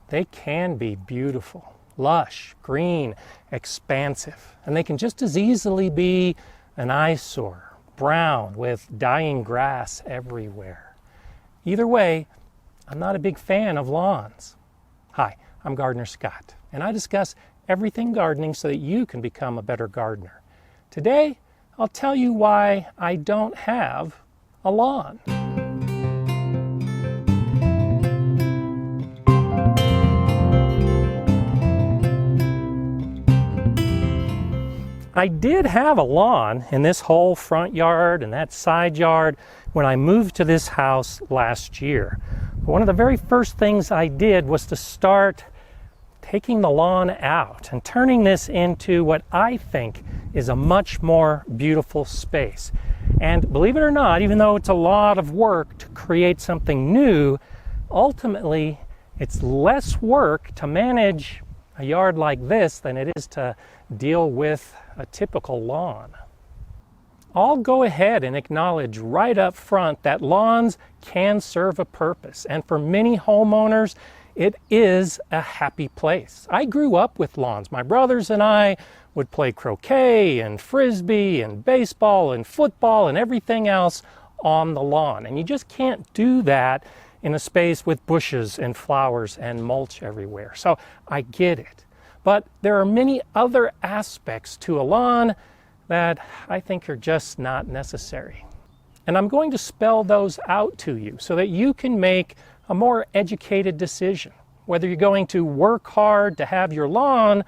they can be beautiful, lush, green, expansive, and they can just as easily be an eyesore, brown with dying grass everywhere. Either way, I'm not a big fan of lawns. Hi, I'm Gardener Scott, and I discuss everything gardening so that you can become a better gardener. Today, I'll tell you why I don't have a lawn. I did have a lawn in this whole front yard and that side yard when I moved to this house last year. But one of the very first things I did was to start taking the lawn out and turning this into what I think is a much more beautiful space. And believe it or not, even though it's a lot of work to create something new, ultimately it's less work to manage a yard like this than it is to deal with a typical lawn. I'll go ahead and acknowledge right up front that lawns can serve a purpose, and for many homeowners it is a happy place. I grew up with lawns. My brothers and I would play croquet and frisbee and baseball and football and everything else on the lawn, and you just can't do that in a space with bushes and flowers and mulch everywhere. So I get it. But there are many other aspects to a lawn that I think are just not necessary. And I'm going to spell those out to you so that you can make a more educated decision, whether you're going to work hard to have your lawn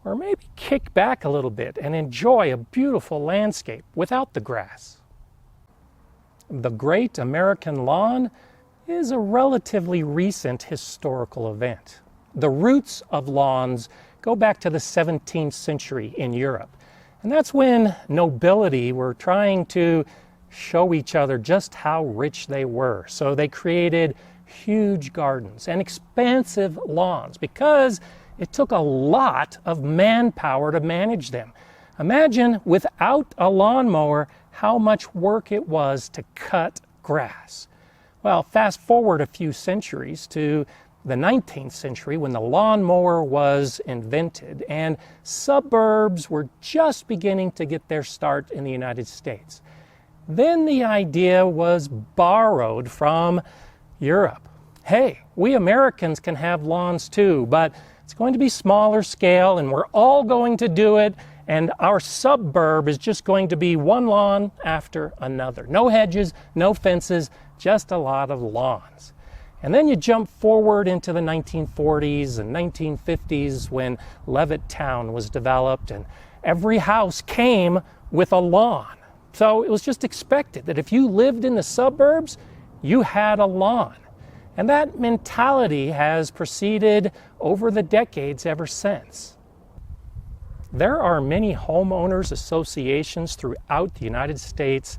or maybe kick back a little bit and enjoy a beautiful landscape without the grass. The Great American Lawn is a relatively recent historical event. The roots of lawns go back to the 17th century in Europe. And that's when nobility were trying to show each other just how rich they were. So they created huge gardens and expansive lawns because it took a lot of manpower to manage them. Imagine without a lawnmower how much work it was to cut grass. Well, fast forward a few centuries to the 19th century when the lawnmower was invented and suburbs were just beginning to get their start in the United States. Then the idea was borrowed from Europe. Hey, we Americans can have lawns too, but it's going to be smaller scale and we're all going to do it, and our suburb is just going to be one lawn after another. No hedges, no fences, just a lot of lawns. And then you jump forward into the 1940s and 1950s when Levittown was developed and every house came with a lawn. So it was just expected that if you lived in the suburbs, you had a lawn. And that mentality has proceeded over the decades ever since. There are many homeowners associations throughout the United States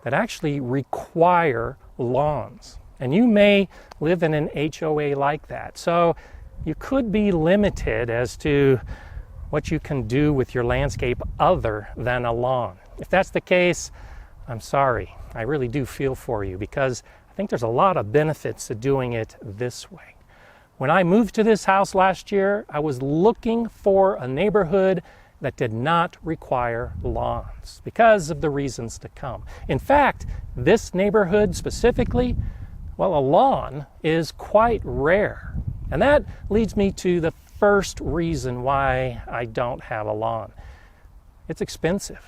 that actually require lawns. And you may live in an HOA like that. So you could be limited as to what you can do with your landscape other than a lawn. If that's the case, I'm sorry. I really do feel for you because I think there's a lot of benefits to doing it this way. When I moved to this house last year, I was looking for a neighborhood that did not require lawns because of the reasons to come. In fact, this neighborhood specifically, well, a lawn is quite rare. And that leads me to the first reason why I don't have a lawn. It's expensive.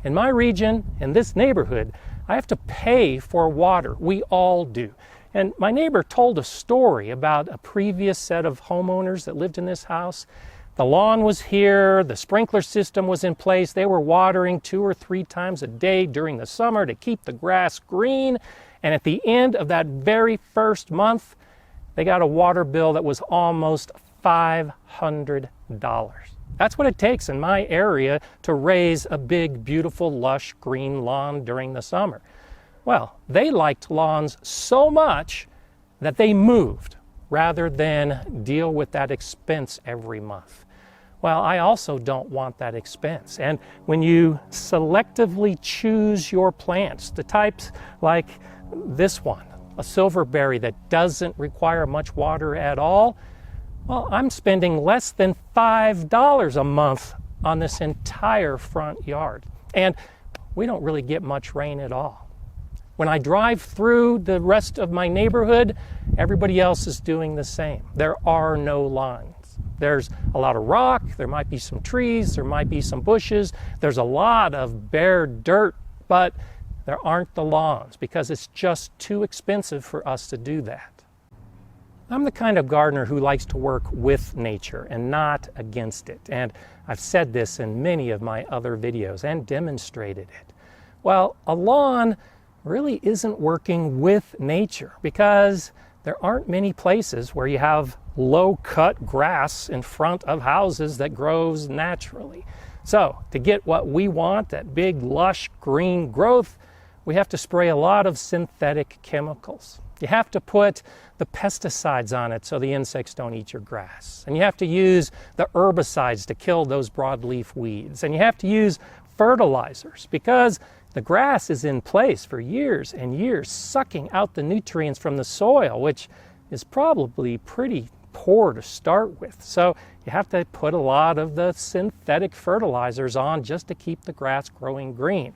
In my region, in this neighborhood, I have to pay for water. We all do. And my neighbor told a story about a previous set of homeowners that lived in this house. The lawn was here, the sprinkler system was in place, they were watering 2 or 3 times a day during the summer to keep the grass green. And at the end of that very first month, they got a water bill that was almost $500. That's what it takes in my area to raise a big, beautiful, lush green lawn during the summer. Well, they liked lawns so much that they moved rather than deal with that expense every month. Well, I also don't want that expense. And when you selectively choose your plants, the types like this one, a silverberry that doesn't require much water at all, Well, I'm spending less than $5 a month on this entire front yard. And we don't really get much rain at all. When I drive through the rest of my neighborhood, everybody else is doing the same. There are no lawns. There's a lot of rock, there might be some trees, there might be some bushes, there's a lot of bare dirt, but there aren't the lawns because it's just too expensive for us to do that. I'm the kind of gardener who likes to work with nature and not against it. And I've said this in many of my other videos and demonstrated it. Well, a lawn really isn't working with nature because there aren't many places where you have low-cut grass in front of houses that grows naturally. So to get what we want, that big, lush, green growth, we have to spray a lot of synthetic chemicals. You have to put the pesticides on it so the insects don't eat your grass. And you have to use the herbicides to kill those broadleaf weeds. And you have to use fertilizers because the grass is in place for years and years, sucking out the nutrients from the soil, which is probably pretty poor to start with. So you have to put a lot of the synthetic fertilizers on just to keep the grass growing green.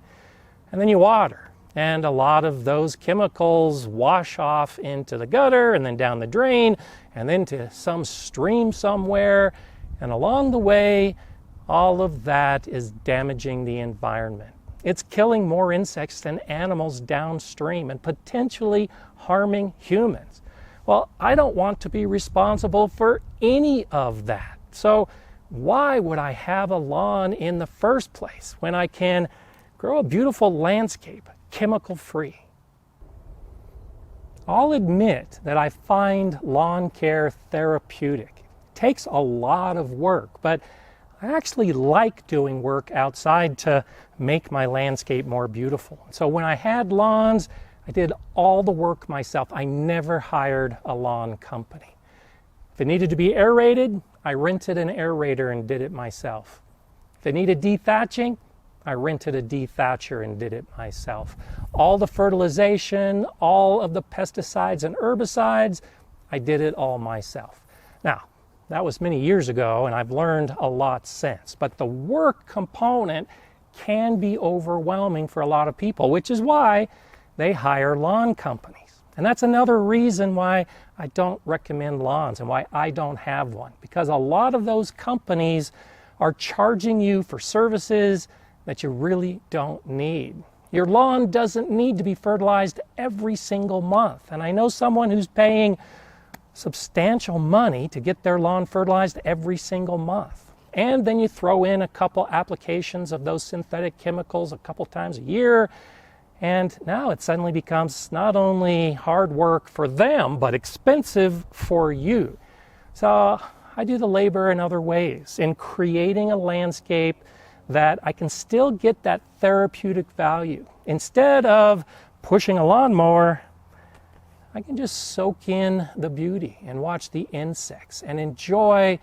And then you water. And a lot of those chemicals wash off into the gutter and then down the drain and then to some stream somewhere. And along the way, all of that is damaging the environment. It's killing more insects than animals downstream and potentially harming humans. Well, I don't want to be responsible for any of that. So why would I have a lawn in the first place when I can grow a beautiful landscape chemical-free? I'll admit that I find lawn care therapeutic. It takes a lot of work, but I actually like doing work outside to make my landscape more beautiful. So when I had lawns, I did all the work myself. I never hired a lawn company. If it needed to be aerated, I rented an aerator and did it myself. If it needed dethatching, I rented a dethatcher and did it myself. All the fertilization, all of the pesticides and herbicides, I did it all myself. Now, that was many years ago, and I've learned a lot since. But the work component can be overwhelming for a lot of people, which is why they hire lawn companies. And that's another reason why I don't recommend lawns and why I don't have one. Because a lot of those companies are charging you for services that you really don't need. Your lawn doesn't need to be fertilized every single month. And I know someone who's paying substantial money to get their lawn fertilized every single month. And then you throw in a couple applications of those synthetic chemicals a couple times a year, and now it suddenly becomes not only hard work for them, but expensive for you. So I do the labor in other ways, in creating a landscape that I can still get that therapeutic value. Instead of pushing a lawnmower, I can just soak in the beauty and watch the insects and enjoy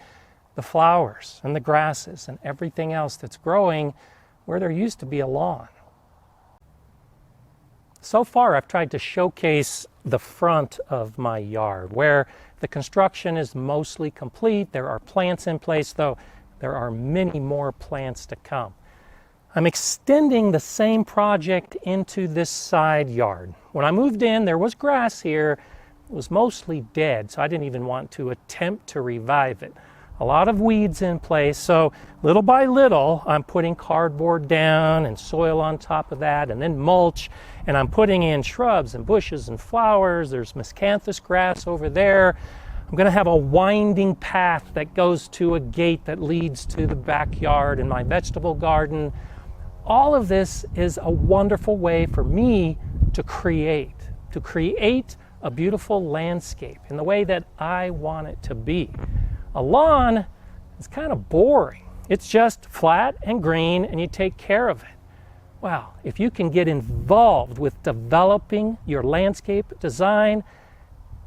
the flowers and the grasses and everything else that's growing where there used to be a lawn. So far, I've tried to showcase the front of my yard where the construction is mostly complete. There are plants in place, though there are many more plants to come. I'm extending the same project into this side yard. When I moved in, there was grass here. It was mostly dead, so I didn't even want to attempt to revive it. A lot of weeds in place, so little by little, I'm putting cardboard down and soil on top of that, and then mulch, and I'm putting in shrubs and bushes and flowers. There's miscanthus grass over there. I'm going to have a winding path that goes to a gate that leads to the backyard and my vegetable garden. All of this is a wonderful way for me to create a beautiful landscape in the way that I want it to be. A lawn is kind of boring. It's just flat and green and you take care of it. Well, if you can get involved with developing your landscape design,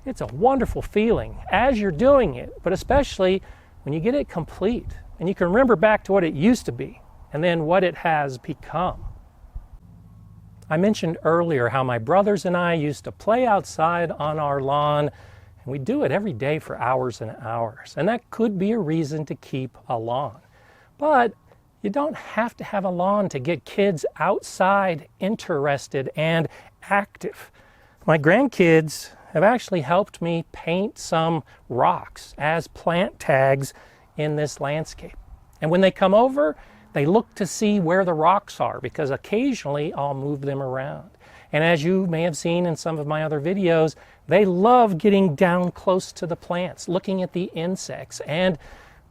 it's a wonderful feeling as you're doing it, but especially when you get it complete and you can remember back to what it used to be and then what it has become. I mentioned earlier how my brothers and I used to play outside on our lawn, And we do it every day for hours and hours. And that could be a reason to keep a lawn. But you don't have to have a lawn to get kids outside interested and active. My grandkids have actually helped me paint some rocks as plant tags in this landscape. And when they come over, they look to see where the rocks are, because occasionally I'll move them around. And as you may have seen in some of my other videos, they love getting down close to the plants, looking at the insects and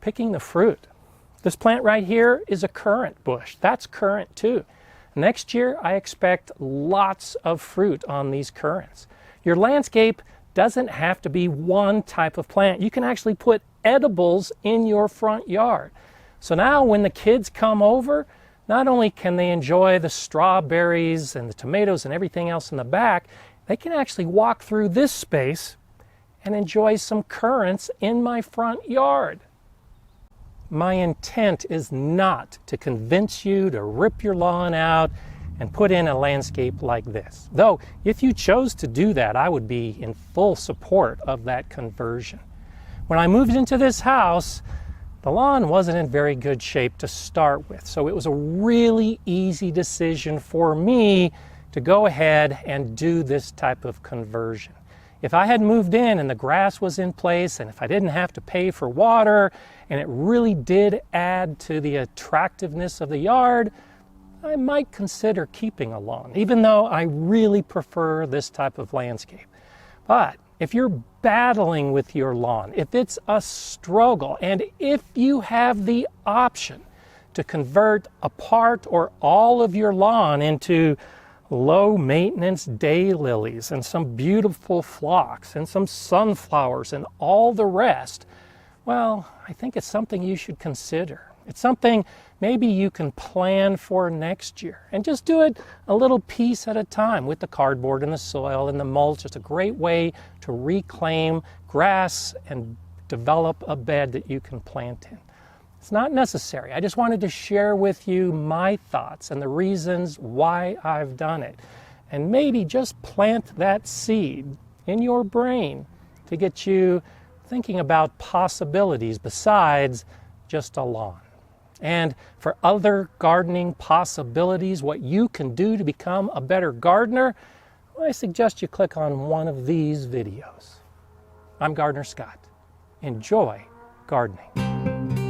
picking the fruit. This plant right here is a currant bush. That's currant too. Next year, I expect lots of fruit on these currants. Your landscape doesn't have to be one type of plant. You can actually put edibles in your front yard. So now when the kids come over, not only can they enjoy the strawberries and the tomatoes and everything else in the back, they can actually walk through this space and enjoy some currants in my front yard. My intent is not to convince you to rip your lawn out and put in a landscape like this. Though, if you chose to do that, I would be in full support of that conversion. When I moved into this house, the lawn wasn't in very good shape to start with, so it was a really easy decision for me to go ahead and do this type of conversion. If I had moved in and the grass was in place, and if I didn't have to pay for water, and it really did add to the attractiveness of the yard, I might consider keeping a lawn, even though I really prefer this type of landscape. But if you're battling with your lawn, if it's a struggle, and if you have the option to convert a part or all of your lawn into low maintenance daylilies and some beautiful phlox and some sunflowers and all the rest, well, I think it's something you should consider. It's something maybe you can plan for next year, and just do it a little piece at a time with the cardboard and the soil and the mulch. It's a great way to reclaim grass and develop a bed that you can plant in. It's not necessary. I just wanted to share with you my thoughts and the reasons why I've done it. And maybe just plant that seed in your brain to get you thinking about possibilities besides just a lawn. And for other gardening possibilities, what you can do to become a better gardener, I suggest you click on one of these videos. I'm Gardener Scott. Enjoy gardening.